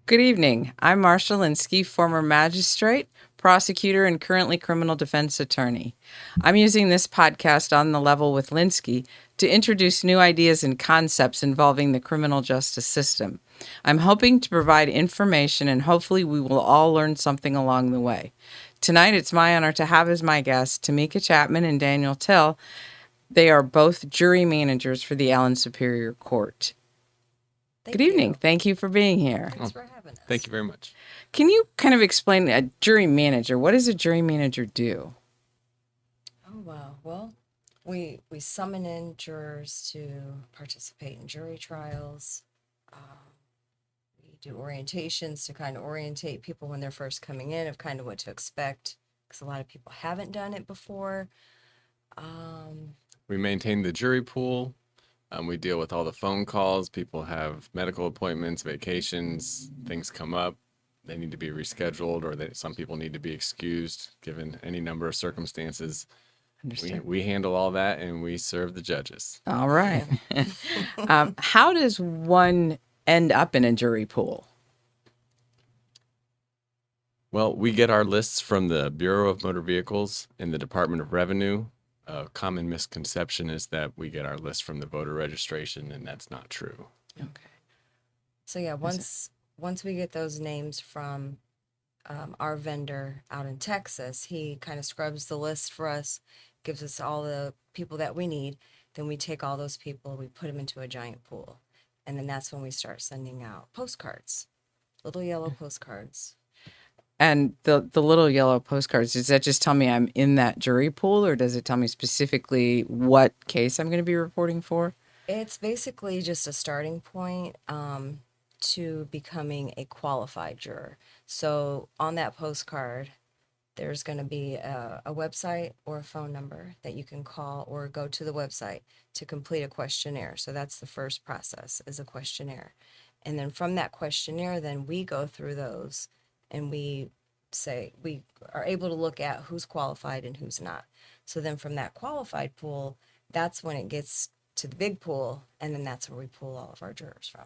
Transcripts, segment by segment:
Good evening. I'm Marcia LINSKY, former magistrate, prosecutor, and currently criminal defense attorney. I'm using this podcast on the level with LINSKY to introduce new ideas and concepts involving the criminal justice system. I'm hoping to provide information and hopefully we will all learn something along the way. Tonight, it's my honor to have as my guests Tamecca Chapman and Daniel Till. They are both jury managers for the Allen Superior Court. Good evening. Thank you for being here. Thanks for having us. Thank you very much. Can you kind of explain a jury manager? What does a jury manager do? Oh, wow. Well, we summon in jurors to participate in jury trials. We do orientations to kind of orientate people when they're first coming in of kind of what to expect, because a lot of people haven't done it before. We maintain the jury pool. We deal with all the phone calls. People have medical appointments, vacations, things come up. They need to be rescheduled, or some people need to be excused given any number of circumstances. We handle all that, and we serve the judges. All right. How does one end up in a jury pool? Well, we get our lists from the Bureau of Motor Vehicles and the Department of Revenue. A common misconception is that we get our list from the voter registration, and that's not true. Okay. So yeah, once we get those names from our vendor out in Texas, he kind of scrubs the list for us, gives us all the people that we need. Then we take all those people, we put them into a giant pool. And then that's when we start sending out postcards, little yellow postcards. And the little yellow postcards, does that just tell me I'm in that jury pool, or does it tell me specifically what case I'm going to be reporting for? It's basically just a starting point to becoming a qualified juror. So on that postcard, there's going to be a website or a phone number that you can call or go to the website to complete a questionnaire. So that's the first process, is a questionnaire. And then from that questionnaire, then we go through those and we are able to look at who's qualified and who's not. So then from that qualified pool, that's when it gets to the big pool, and then that's where we pull all of our jurors from.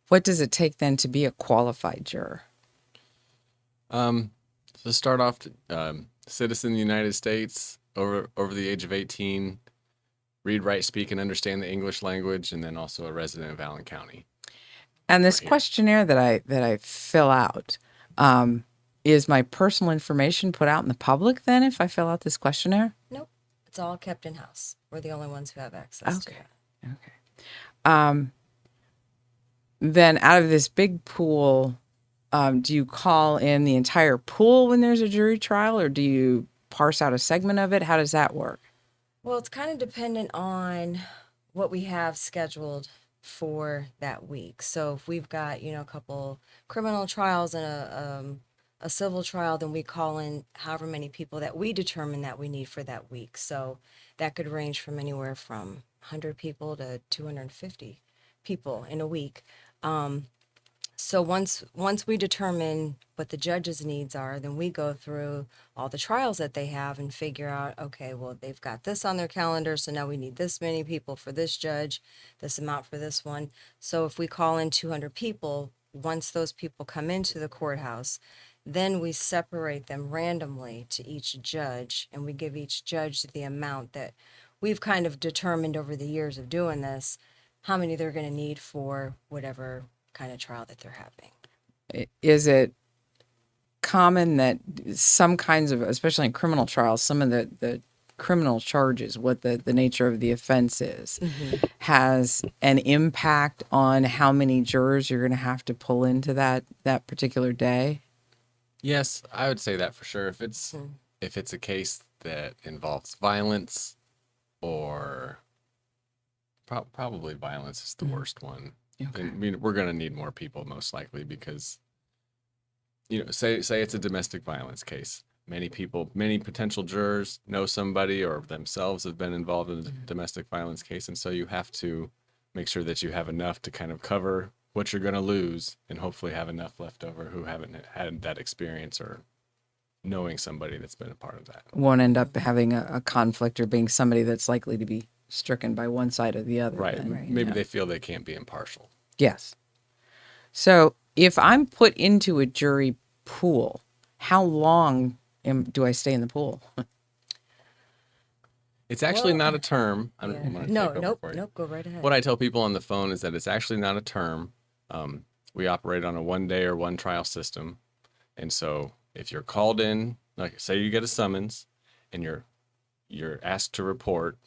What does it take then to be a qualified juror? To start off, citizen of the United States, over the age of 18, read, write, speak, and understand the English language, and then also a resident of Allen County. And this questionnaire that I fill out, is my personal information put out in the public then if I fill out this questionnaire? Nope. It's all kept in-house. We're the only ones who have access to it. Okay. Then out of this big pool, do you call in the entire pool when there's a jury trial, or do you parse out a segment of it? How does that work? Well, it's kind of dependent on what we have scheduled for that week. So if we've got, a couple criminal trials and a civil trial, then we call in however many people that we determine that we need for that week. So that could range from anywhere from 100 people to 250 people in a week. So once we determine what the judge's needs are, then we go through all the trials that they have and figure out, okay, well, they've got this on their calendar, so now we need this many people for this judge, this amount for this one. So if we call in 200 people, once those people come into the courthouse, then we separate them randomly to each judge, and we give each judge the amount that we've kind of determined over the years of doing this, how many they're going to need for whatever kind of trial that they're having. Is it common that some kinds of, especially in criminal trials, some of the criminal charges, what the nature of the offense is, has an impact on how many jurors you're going to have to pull into that particular day? Yes, I would say that for sure. If it's a case that involves violence, or probably violence is the worst one. Okay. I mean, we're going to need more people most likely because, say it's a domestic violence case. Many potential jurors know somebody or themselves have been involved in a domestic violence case, and so you have to make sure that you have enough to kind of cover what you're going to lose, and hopefully have enough left over who haven't had that experience or knowing somebody that's been a part of that. Won't end up having a conflict or being somebody that's likely to be stricken by one side or the other. Right. Then, Maybe they feel they can't be impartial. Yes. So if I'm put into a jury pool, how long do I stay in the pool? It's actually Well, not a term. I'm yeah. going to No, take over nope, for you. nope. Go right ahead. What I tell people on the phone is that it's actually not a term. We operate on a 1 day or 1 trial system. And so if you're called in, like say you get a summons and you're asked to report,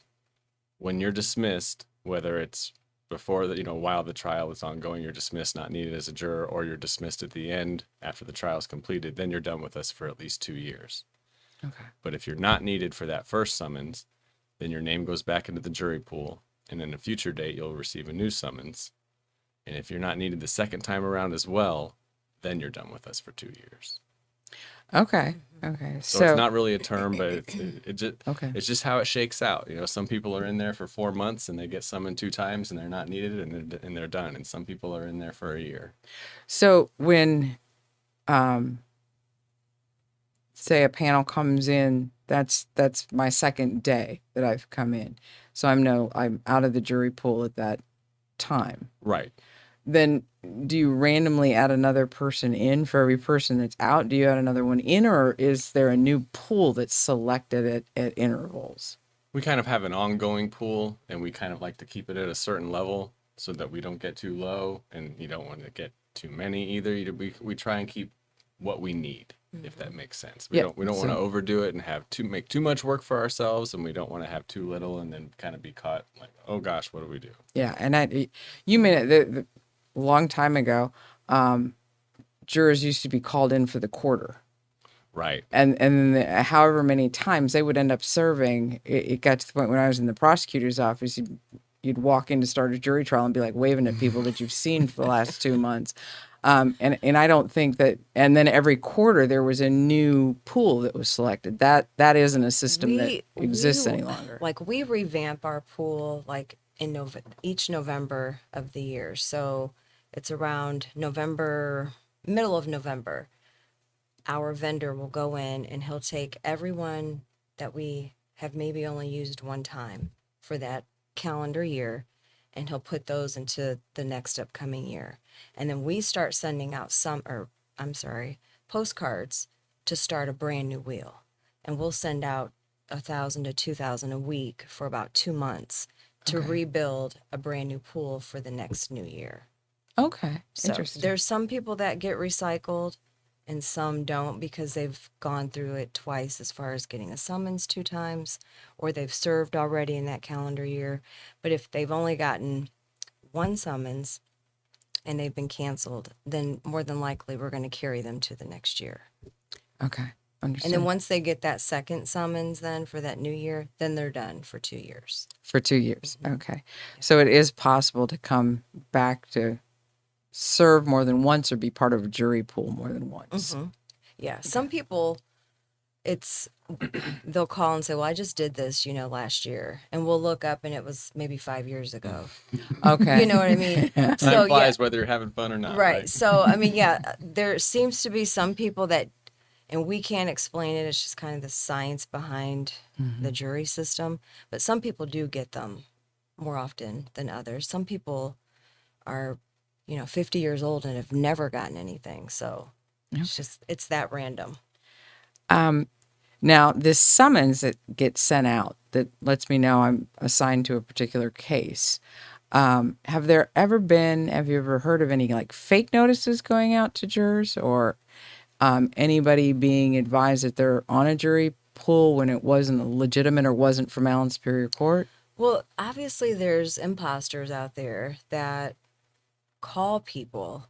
when you're dismissed, whether it's before the, while the trial is ongoing, you're dismissed, not needed as a juror, or you're dismissed at the end after the trial is completed, then you're done with us for at least 2 years. Okay. But if you're not needed for that first summons, then your name goes back into the jury pool, and in a future date, you'll receive a new summons. And if you're not needed the second time around as well, then you're done with us for 2 years. Okay. Okay. So it's not really a term, but Okay. it's just how it shakes out. Some people are in there for 4 months and they get summoned 2 times and they're not needed and they're done. And some people are in there for a year. So when, say a panel comes in, that's my second day that I've come in. So I'm out of the jury pool at that time. Right. Then do you randomly add another person in for every person that's out? Do you add another one in, or is there a new pool that's selected at intervals? We kind of have an ongoing pool, and we kind of like to keep it at a certain level so that we don't get too low and you don't want to get too many either. We try and keep what we need, if that makes sense. We don't want to overdo it and make too much work for ourselves, and we don't want to have too little and then kind of be caught like, oh gosh, what do we do? Yeah, and you made it a long time ago. Jurors used to be called in for the quarter. Right. And then however many times they would end up serving, it got to the point when I was in the prosecutor's office, you'd walk in to start a jury trial and be like waving at people that you've seen for the last 2 months. And I don't think that, and then every quarter there was a new pool that was selected. That isn't a system that exists any longer. Like we revamp our pool like in each November of the year. So it's around November, middle of November. Our vendor will go in and he'll take everyone that we have maybe only used one time for that calendar year, and he'll put those into the next upcoming year. And then we start sending out postcards to start a brand new wheel. And we'll send out 1,000 to 2,000 a week for about 2 months to rebuild a brand new pool for the next new year. Okay. So Interesting. there's some people that get recycled and some don't because they've gone through it twice as far as getting a summons 2 times, or they've served already in that calendar year. But if they've only gotten one summons and they've been canceled, then more than likely we're going to carry them to the next year. Okay. Understood. And then once they get that second summons then for that new year, then they're done for 2 years. For 2 years. Okay. So it is possible to come back to serve more than once or be part of a jury pool more than once. Mm-hmm. Yeah. Some people, they'll call and say, well, I just did this, last year. And we'll look up and it was maybe 5 years ago. Okay. You know what I mean? Time flies whether you're having fun or not. Right. So, there seems to be some people that, and we can't explain it. It's just kind of the science behind the jury system. But some people do get them more often than others. Some people are 50 years old and have never gotten anything. So it's that random. Now, this summons that gets sent out that lets me know I'm assigned to a particular case. Have you ever heard of any like fake notices going out to jurors, or anybody being advised that they're on a jury pool when it wasn't legitimate or wasn't from Allen Superior Court? Well, obviously there's imposters out there that call people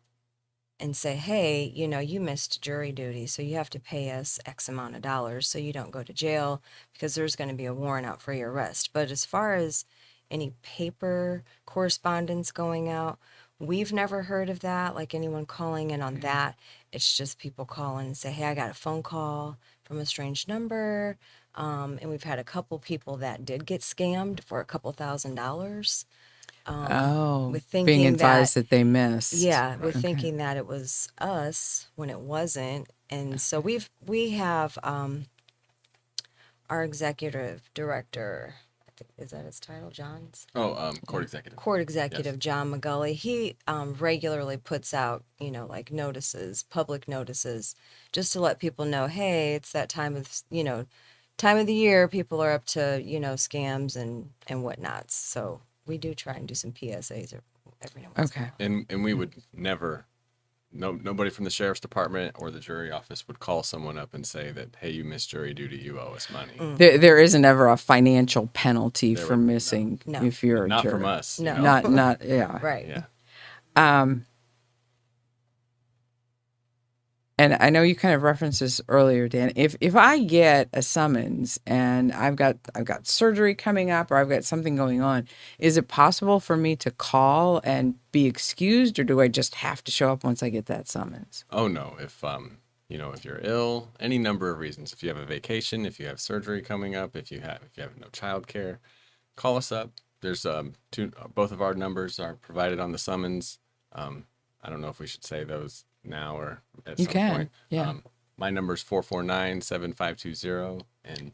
and say, hey, you missed jury duty, so you have to pay us X amount of dollars so you don't go to jail because there's going to be a warrant out for your arrest. But as far as any paper correspondence going out, we've never heard of that, like anyone calling in on that. It's just people calling and say, hey, I got a phone call from a strange number. And we've had a couple people that did get scammed for a couple $1,000s. With thinking being advised that they missed. Yeah, with thinking that it was us when it wasn't. And so we have our executive director, I is that his title, John's? Court executive. Court executive John McGully. He regularly puts out, like notices, public notices, just to let people know, hey, it's that time of the year. People are up to, scams and whatnots. So we do try and do some PSAs every now and Okay. And we would never, nobody from the sheriff's department or the jury office would call someone up and say that, hey, you missed jury duty, you owe us money. There isn't ever a financial penalty There for would- missing no. if you're a Not juror. from us. No. Not yeah. Right. Yeah. And I know you kind of referenced this earlier, Dan. If I get a summons and I've got surgery coming up or I've got something going on, is it possible for me to call and be excused, or do I just have to show up once I get that summons? Oh no, if if you're ill, any number of reasons. If you have a vacation, if you have surgery coming up, if you have no childcare, call us up. There's both of our numbers are provided on the summons. I don't know if we should say those now or at You some can, point. yeah. My number is 449-7520, and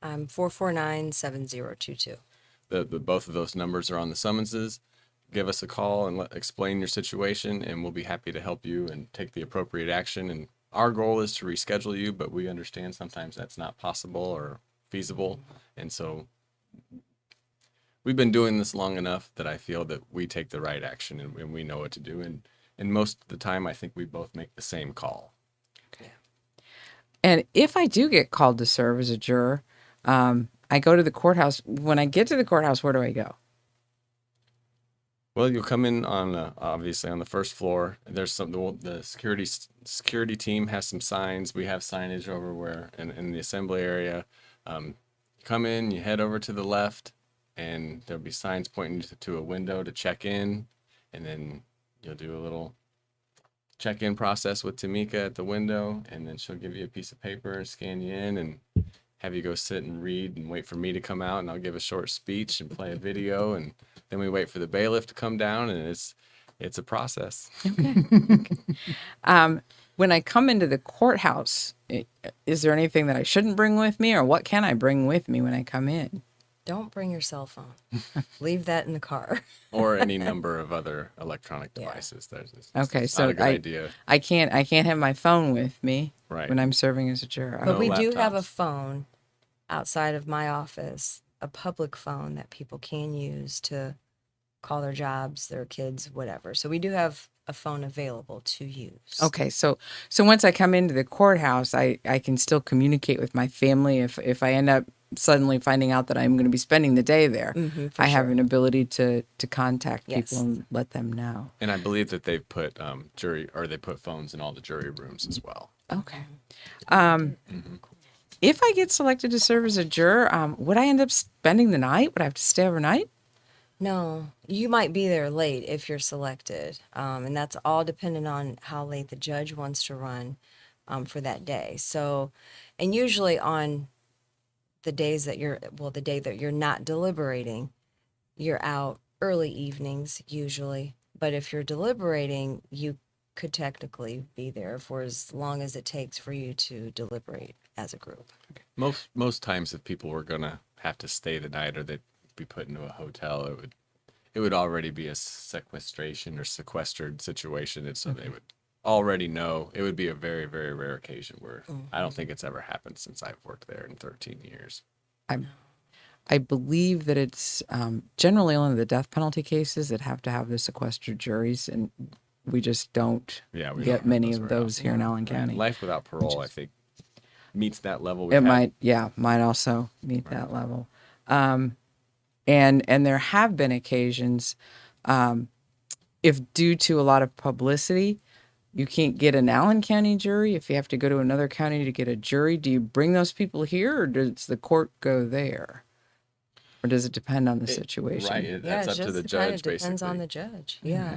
I'm 449-7022. the both of those numbers are on the summonses. Give us a call and explain your situation, and we'll be happy to help you and take the appropriate action. And our goal is to reschedule you, but we understand sometimes that's not possible or feasible. And so we've been doing this long enough that I feel that we take the right action and we know what to do. And most of the time, I think we both make the same call. And if I do get called to serve as a juror, I go to the courthouse. When I get to the courthouse, where do I go? Well, you'll come in on obviously on the first floor. There's the security team has some signs. We have signage over where in the assembly area. Come in, you head over to the left, and there'll be signs pointing to a window to check in, and then you'll do a little check-in process with Tamecca at the window, and then she'll give you a piece of paper and scan you in and have you go sit and read and wait for me to come out, and I'll give a short speech and play a video, and then we wait for the bailiff to come down, and it's a process. When I come into the courthouse, is there anything that I shouldn't bring with me, or what can I bring with me when I come in? Don't bring your cell phone. Leave that in the car. Or any number of other electronic devices. It's Okay, not so a good idea. I can't have my phone with me Right. when I'm serving as a juror. But No we do have a laptops. phone outside of my office, a public phone that people can use to call their jobs, their kids, whatever. So we do have a phone available to use. Okay, so once I come into the courthouse, I can still communicate with my family if I end up suddenly finding out that I'm going to be spending the day there. For I have sure. an ability to contact Yes. people and let them know. And I believe that they've put they put phones in all the jury rooms as well. Okay. If I get selected to serve as a juror, would I end up spending the night? Would I have to stay overnight? No, you might be there late if you're selected. And that's all dependent on how late the judge wants to run for that day. So, and usually on the days that the day that you're not deliberating, you're out early evenings usually. But if you're deliberating, you could technically be there for as long as it takes for you to deliberate as a group. Most times, if people were gonna have to stay the night or they'd be put into a hotel, it would already be a sequestration or sequestered situation. And so they would already know. It would be a very, very rare occasion where I don't think it's ever happened since I've worked there in 13 years. I believe that it's generally only the death penalty cases that have to have the sequestered juries, and we just don't Yeah, we don't get have many those of very those often. here in Allen Right. County. Life without parole, I think, meets that level. It might also meet that level. And there have been occasions, if due to a lot of publicity, you can't get an Allen County jury. If you have to go to another county to get a jury, do you bring those people here, or does the court go there? Or does it depend on the situation? Right, that's up to the judge, depends on basically. the judge. Yeah.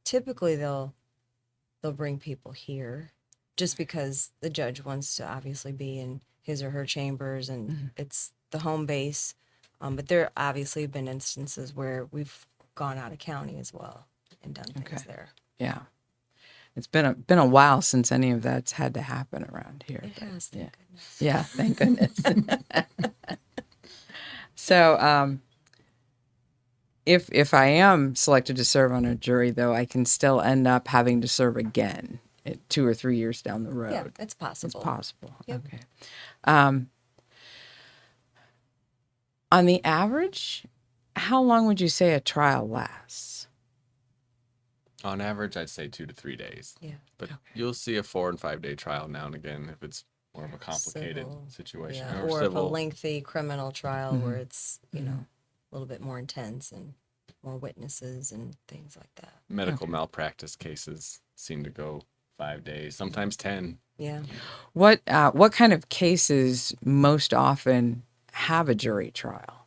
Typically they'll bring people here just because the judge wants to obviously be in his or her chambers, and it's the home base. But there obviously have been instances where we've gone out of county as well and done things there. Yeah. It's been a while since any of that's had to happen around here. It but has, thank goodness. Yeah, thank goodness. So, if I am selected to serve on a jury, though, I can still end up having to serve again 2 or 3 years down the road. Yeah, it's possible. It's possible. Yep. Okay. On the average, how long would you say a trial lasts? On average, I'd say 2 to 3 days. Yeah. But you'll see a 4 and 5 day trial now and again if it's more of a complicated Civil. situation Yeah. or Or if a civil. lengthy criminal trial where it's, you know, a little bit more intense and more witnesses and things like that. Medical malpractice cases seem to go 5 days, sometimes 10. Yeah. What kind of cases most often have a jury trial?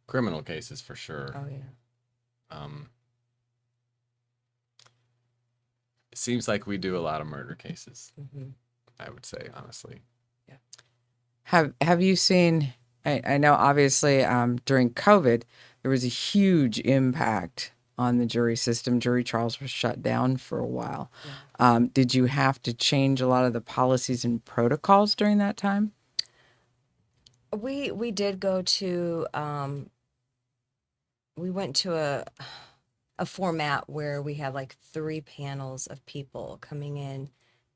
Criminal cases for sure. Oh, yeah. It seems like we do a lot of murder cases. Mm-hmm. I would say, honestly. Have you seen? I know obviously during COVID there was a huge impact on the jury system. Jury trials were shut down for a while. Yeah. Did you have to change a lot of the policies and protocols during that time? We did go to we went to a format where we had like 3 panels of people coming in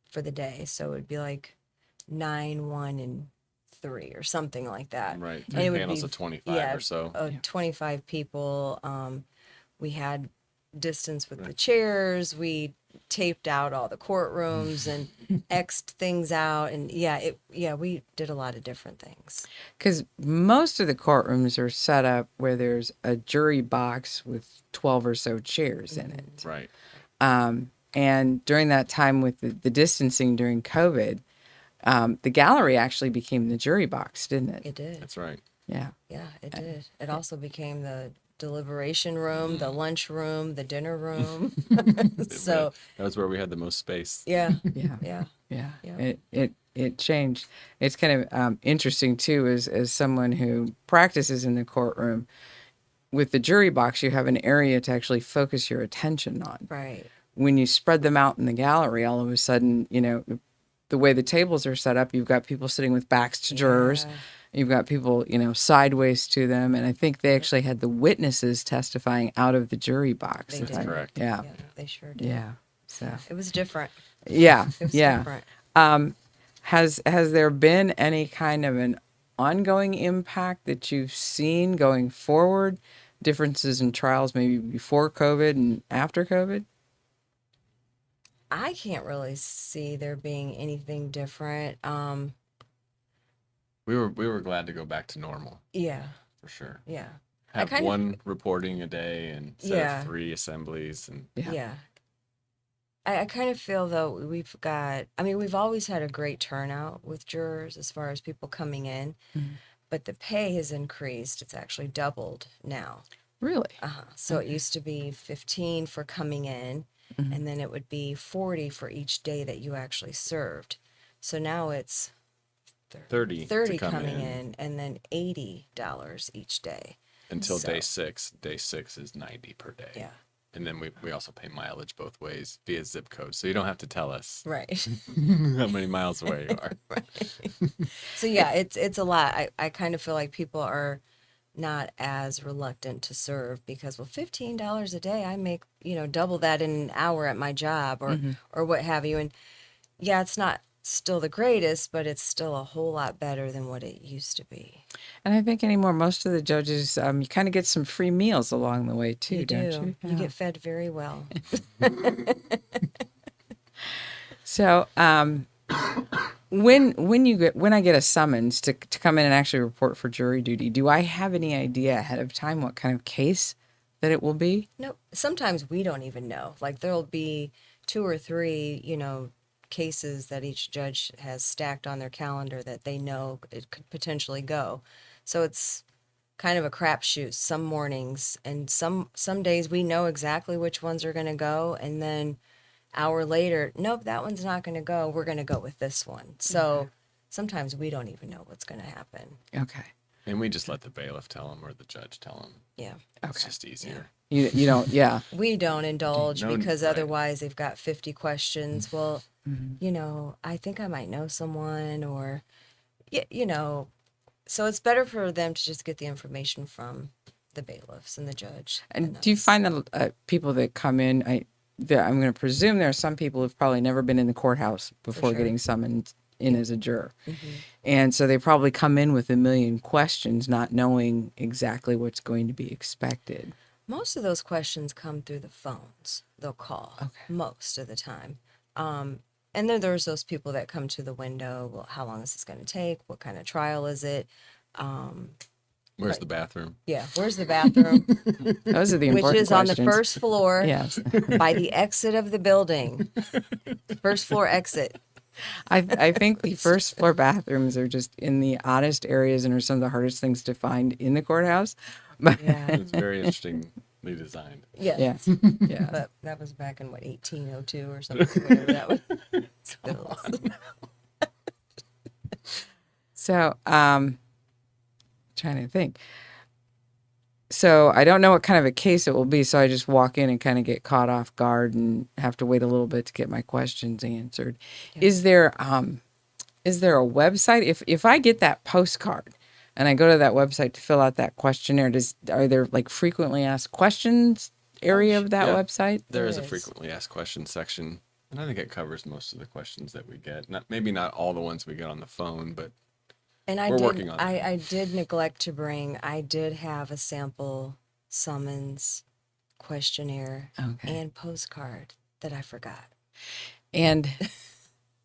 for the day. So it would be like 9, 1, and 3 or something like that. Right. And 3 it would panels be- of 25 yeah, or so. 25 people. We had distance with the Right. chairs. We taped out all the courtrooms and X'd things out. And we did a lot of different things. Because most of the courtrooms are set up where there's a jury box with 12 or so chairs in it. Right. And during that time with the distancing during COVID, the gallery actually became the jury box, didn't it? It did. That's right. Yeah. Yeah, it did. It also became the deliberation room, the lunch room, the dinner room. So, That was where we had the most space. yeah, Yeah. yeah. Yeah. Yeah. It changed. It's kind of interesting too, as someone who practices in the courtroom. With the jury box, you have an area to actually focus your attention on. Right. When you spread them out in the gallery, all of a sudden, the way the tables are set up, you've got people sitting with backs to jurors. Yeah. You've got people, sideways to them. And I think they actually had the witnesses testifying out of the jury box. They if did. I- correct. Yeah. Yeah, they sure did. Yeah. So, It was different. yeah. It was Yeah. different. Has there been any kind of an ongoing impact that you've seen going forward? Differences in trials maybe before COVID and after COVID? I can't really see there being anything different. We were glad to go back to normal Yeah, for sure. yeah, Have kind of- one reporting a day and instead Yeah. of 3 assemblies and yeah. I kind of feel though we've always had a great turnout with jurors as far as people coming in, but the pay has increased. It's actually doubled now. Really? So it used to be 15 for coming in, and then it would be 40 for each day that you actually served. So now it's 30 30 to come coming in in, and then $80 each day. until day So- 6. Day 6 is 90 per day. Yeah. And then we also pay mileage both ways via zip code. So you don't have to tell us Right. how many miles away you are. So yeah, it's a lot. I kind of feel like people are not as reluctant to serve because, well, $15 a day, I make, double that in an hour at my job or what have you. And yeah, it's not still the greatest, but it's still a whole lot better than what it used to be. And I think anymore, most of the judges, you kind of get some free meals along the way too, You don't do. you? You get fed very well. So, when I get a summons to come in and actually report for jury duty, do I have any idea ahead of time what kind of case that it will be? No, sometimes we don't even know. Like there'll be 2 or 3, cases that each judge has stacked on their calendar that they know it could potentially go. So it's kind of a crapshoot some mornings, and some days we know exactly which ones are going to go, and then hour later, nope, that one's not going to go. We're going to go with this one. So sometimes we don't even know what's going to happen. Okay. And we just let the bailiff tell them or the judge tell them. Yeah. It's just easier. You don't, yeah. We don't indulge No, because right. otherwise they've got 50 questions. Well, I think I might know someone, or, So it's better for them to just get the information from the bailiffs and the judge. And do you find that people that come in, I'm going to presume there are some people who've probably never been in the courthouse before sure. getting summoned in as a juror. Mhm. And so they probably come in with a million questions, not knowing exactly what's going to be expected. Most of those questions come through the phones. They'll call most of the time. And then there's those people that come to the window. Well, how long is this going to take? What kind of trial is it? Where's the bathroom? Yeah, where's the bathroom? Those are the Which important is on the questions. first floor Yes. by the exit of the building. First floor exit. I think the first floor bathrooms are just in the oddest areas and are some of the hardest things to find in the courthouse. But Yeah. It's very interestingly designed. Yes. yeah, yeah. But that was back in 1802 or something, whatever that was. Still. So, trying to think. So I don't know what kind of a case it will be, so I just walk in and kind of get caught off guard and have to wait a little bit to get my questions answered. Yeah. Is there a website? If I get that postcard and I go to that website to fill out that questionnaire, are there like frequently asked questions area of that Yeah. website? There is a is. frequently asked questions section, and I think it covers most of the questions that we get. Maybe not all the ones we get on the phone, but And I We're did, working on it. I did neglect to bring, I did have a sample summons, questionnaire, Okay. and postcard that I forgot. And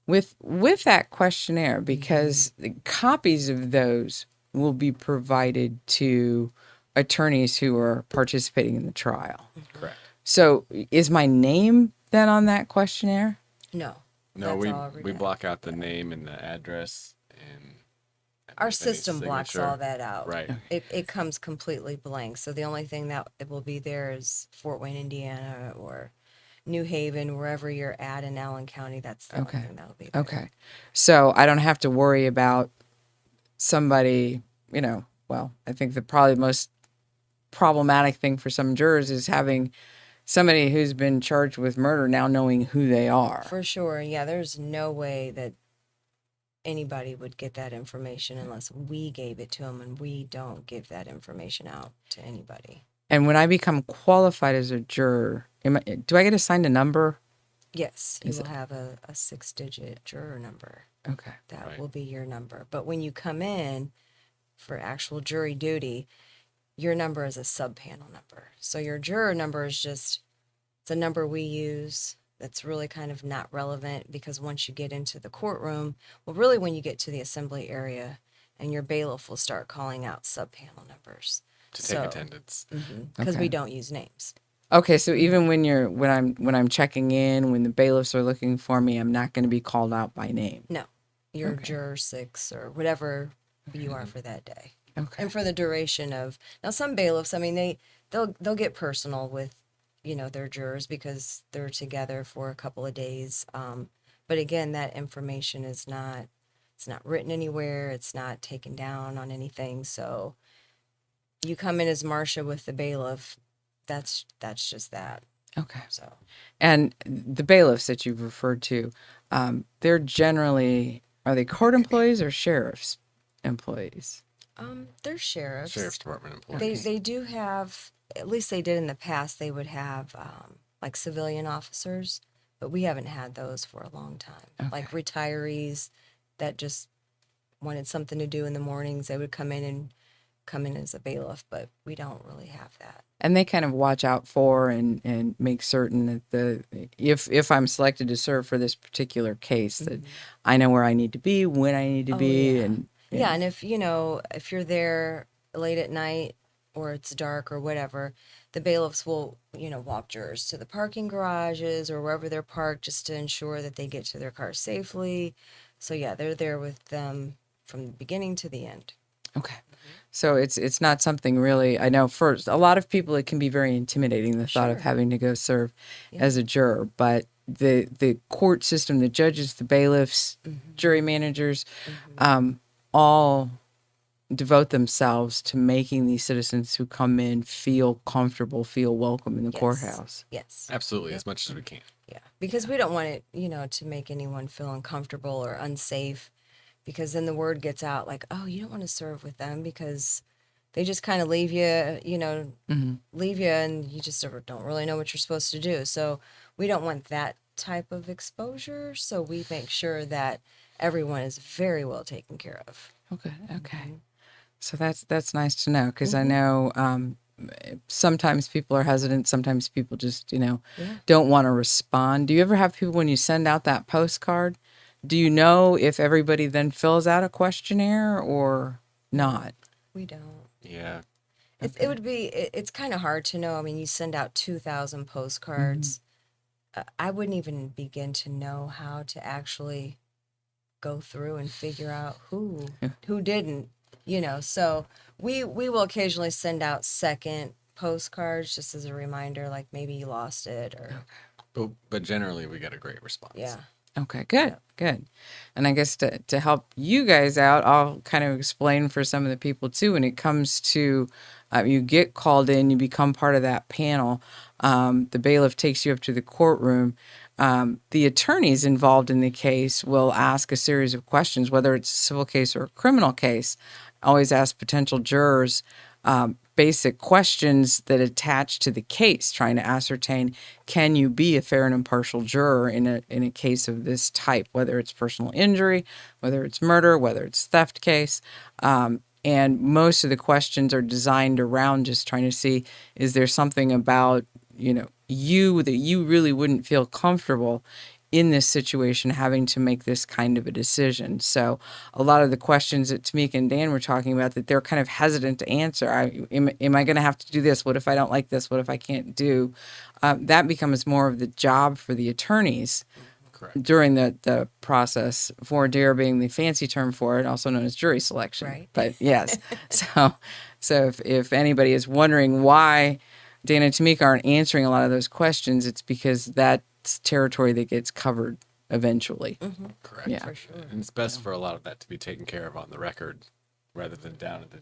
with that questionnaire, because the copies of those will be provided to attorneys who are participating in the trial. correct. So is my name then on that questionnaire? No. No, That's we all we block out the name and the address, and Our any system blocks signature. all that out. Right. It comes completely blank. So the only thing that it will be there is Fort Wayne, Indiana, or New Haven, wherever you're at in Allen County. That's the Okay. only thing that'll be there. Okay. So I don't have to worry about somebody, well, I think the probably most problematic thing for some jurors is having somebody who's been charged with murder now knowing who they are. For sure. Yeah, there's no way that anybody would get that information unless we gave it to them, and we don't give that information out to anybody. And when I become qualified as a juror, do I get assigned a number? Yes, you Is will have a 6-digit juror number. Okay. That Right. will be your number. But when you come in for actual jury duty, your number is a sub-panel number. So your juror number is just, it's a number we use that's really kind of not relevant, because once you get into the courtroom, well, really when you get to the assembly area, and your bailiff will start calling out sub-panel numbers. To take attendance. Because we Okay. don't use names. Okay, so even when I'm checking in, when the bailiffs are looking for me, I'm not going to be called out by name. No, you're Okay. juror 6 or whatever you are for that day. Okay. And for the duration of, now some bailiffs, I mean, they'll get personal with, their jurors because they're together for a couple of days. But again, that information is not, it's not written anywhere. It's not taken down on anything. So you come in as Marcia with the bailiff. That's just that. Okay. So And the bailiffs that you've referred to, they're generally, are they court employees or sheriff's employees? they're sheriffs. Sheriff's Department employees. They do have, at least they did in the past, they would have like civilian officers, but we haven't had those for a long time. Like retirees that just wanted something to do in the mornings, they would come in as a bailiff, but we don't really have that. And they kind of watch out for and make certain that if I'm selected to serve for this particular case, that I know where I need to be, when I need to be, yeah. and Yeah, and if you're there late at night or it's dark or whatever, the bailiffs will, walk jurors to the parking garages or wherever they're parked just to ensure that they get to their cars safely. So yeah, they're there with them from the beginning to the end. Okay. So it's not something really, I know for a lot of people it can be very intimidating, the thought of Sure. having to go serve Yeah. as a juror, but the court system, the judges, the bailiffs, jury managers, all devote themselves to making these citizens who come in feel comfortable, feel welcome in the Yes. courthouse. Yes. Absolutely, as much as we can. Yeah. Because we don't want it, to make anyone feel uncomfortable or unsafe. because then the word gets out like, oh, you don't want to serve with them because they just kind of leave you, leave you and you just don't really know what you're supposed to do. So we don't want that type of exposure. So we make sure that everyone is very well taken care of. Okay. Okay. So that's nice to know, because I know sometimes people are hesitant. Sometimes people just, don't want to respond. Do you ever have people, when you send out that postcard, do you know if everybody then fills out a questionnaire or not? We don't. Yeah. It would be, it's kind of hard to know. I mean, you send out 2,000 postcards. I wouldn't even begin to know how to actually go through and figure out who didn't, So we will occasionally send out second postcards just as a reminder, like maybe you lost it or. But generally, we get a great response. Yeah. Okay, good, good. And I guess to help you guys out, I'll kind of explain for some of the people too, when it comes to you get called in, you become part of that panel. The bailiff takes you up to the courtroom. The attorneys involved in the case will ask a series of questions, whether it's a civil case or a criminal case. I always ask potential jurors basic questions that attach to the case, trying to ascertain, can you be a fair and impartial juror in a case of this type, whether it's personal injury, whether it's murder, whether it's theft case. And most of the questions are designed around just trying to see, is there something about, you that you really wouldn't feel comfortable in this situation having to make this kind of a decision. So a lot of the questions that Tamecca and Dan were talking about that they're kind of hesitant to answer. Am I going to have to do this? What if I don't like this? What if I can't do? That becomes more of the job for the attorneys. Correct. During the process, voir dire being the fancy term for it, also known as jury selection. Right. But yes, so if anybody is wondering why Dan and Tamecca aren't answering a lot of those questions, it's because that's territory that gets covered eventually. Correct. Yeah. For sure. And it's best for a lot of that to be taken care of on the record rather than down at the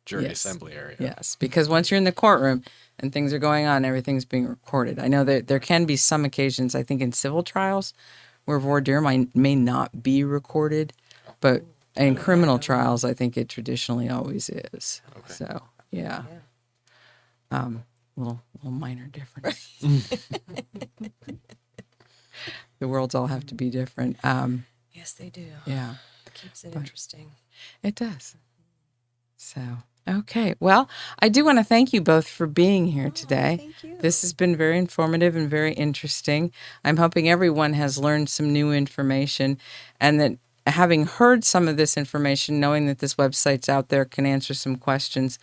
jury Yes. assembly area. Yes, because once you're in the courtroom and things are going on, everything's being recorded. I know that there can be some occasions, I think in civil trials, where voir dire may not be recorded, but in criminal trials, I think it traditionally always is. Okay. So, yeah. Yeah. Little minor difference. The worlds all have to be different. Yes, they do. Yeah, Keeps it interesting. it does. So, okay. Well, I do want to thank you both for being here today. Thank you. This has been very informative and very interesting. I'm hoping everyone has learned some new information, and that having heard some of this information, knowing that this website's out there, can answer some questions,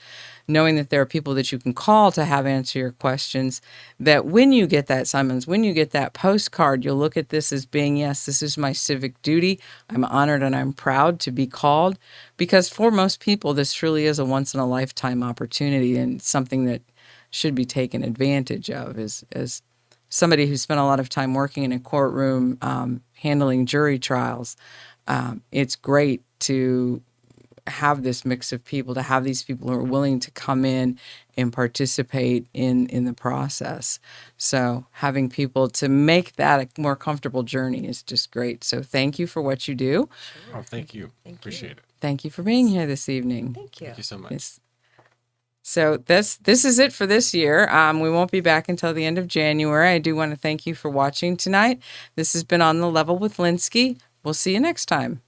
knowing that there are people that you can call to have answer your questions, that when you get that summons, when you get that postcard, you'll look at this as being, yes, this is my civic duty. I'm honored and I'm proud to be called, because for most people, this truly is a once-in-a-lifetime opportunity and something that should be taken advantage of. As somebody who spent a lot of time working in a courtroom, handling jury trials, it's great to have this mix of people, to have these people who are willing to come in and participate in the process. So having people to make that a more comfortable journey is just great. So thank you for what you do. Oh, thank you. Thank you. Appreciate it. Thank you for being here this evening. Thank you. Thank you so much. Yes. So this is it for this year. We won't be back until the end of January. I do want to thank you for watching tonight. This has been On the Level with LINSKY. We'll see you next time.